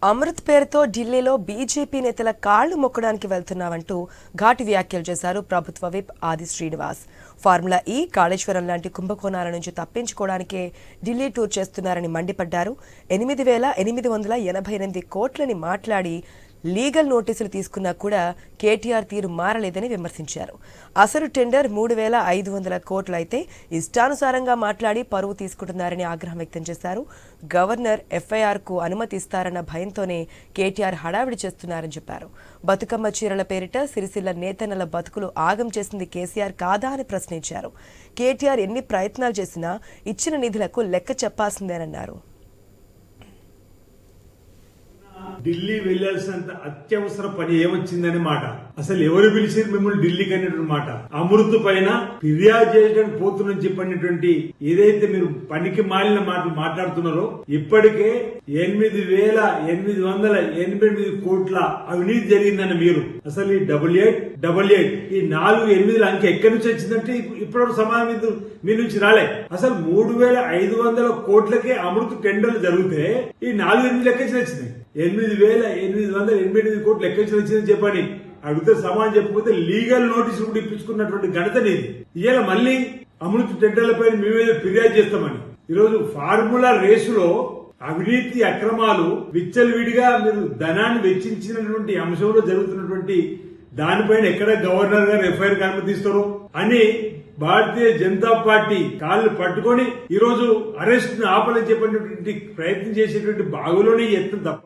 అమృత్ పేరుతో ఢిల్లీలో బీజేపీ నేతల కాళ్లు మొక్కడానికి వెళ్తున్నామంటూ ఘాటు వ్యాఖ్యలు చేశారు ప్రభుత్వ విప్ ఆది శ్రీనివాస్. ఫార్ములా ఈ కాళేశ్వరం లాంటి కుంభకోణాల నుంచి తప్పించుకోవడానికే ఢిల్లీ టూర్ చేస్తున్నారని మండిపడ్డారు. 8,888 కోట్లని మాట్లాడి లీగల్ నోటీసులు తీసుకున్నా కూడా కేటీఆర్ తీరు మారలేదని విమర్శించారు. అసలు టెండర్ 3,500 కోట్లు అయితే ఇష్టానుసారంగా మాట్లాడి పరువు తీసుకుంటున్నారని ఆగ్రహం వ్యక్తం చేశారు. గవర్నర్ ఎఫ్ఐఆర్కు అనుమతి ఇస్తారన్న భయంతోనే కేటీఆర్ హడావిడి చేస్తున్నారని చెప్పారు. బతుకమ్మ చీరల పేరిట సిరిసిల్ల నేతన్నల బతుకులు ఆగం చేసింది కేసీఆర్ కాదా అని ప్రశ్నించారు. కేటీఆర్ ఎన్ని ప్రయత్నాలు చేసినా ఇచ్చిన నిధులకు లెక్క చెప్పాల్సిందేనన్నారు. ఢిల్లీ వెళ్లాల్సినంత అత్యవసర పని ఏమొచ్చిందనే మాట, అసలు ఎవరు పిలిచారు మిమ్మల్ని ఢిల్లీకి అనేటువంటి మాట, అమృత్ పైన ఫిర్యాదు చేయడానికి పోతుందని చెప్పినటువంటి ఏదైతే మీరు పనికి మాలిన మాటలు మాట్లాడుతున్నారో, ఇప్పటికే 8,888 కోట్ల అవినీతి జరిగిందని మీరు అసలు ఈ 8888 ఈ 4 అంకె ఎక్కడి నుంచి వచ్చిందంటే ఇప్పటివరకు సమాధానం మీ నుంచి రాలే. అసలు 3,500 కోట్లకే అమృత్ టెండర్లు జరిగితే ఈ 4 లెక్కించి వచ్చినాయి. 8,888 కోట్లు లెక్కించి వచ్చిందని చెప్పని అడిగితే సమాధానం చెప్పకపోతే లీగల్ నోటీసులు కూడా ఇప్పించుకున్నటువంటి ఘనత నీది. ఇవాళ మళ్ళీ అమృత్ టెండర్లపై మీ మీద ఫిర్యాదు చేస్తామని ఈరోజు ఫార్ములా రేసులో అవినీతి అక్రమాలు విచ్చలవిడిగా మీరు ధనాన్ని వెచ్చించినటువంటి అంశంలో జరుగుతున్నటువంటి దానిపైన ఎక్కడ గవర్నర్ గారు ఎఫ్ఐఆర్ అనుమతిస్తారు అని భారతీయ జనతా పార్టీ కాళ్ళు పట్టుకొని ఈరోజు అరెస్ట్ ను ఆపాలని చెప్పినటువంటి ప్రయత్నం చేసేటువంటి బాగులోనే ఎత్తు తప్ప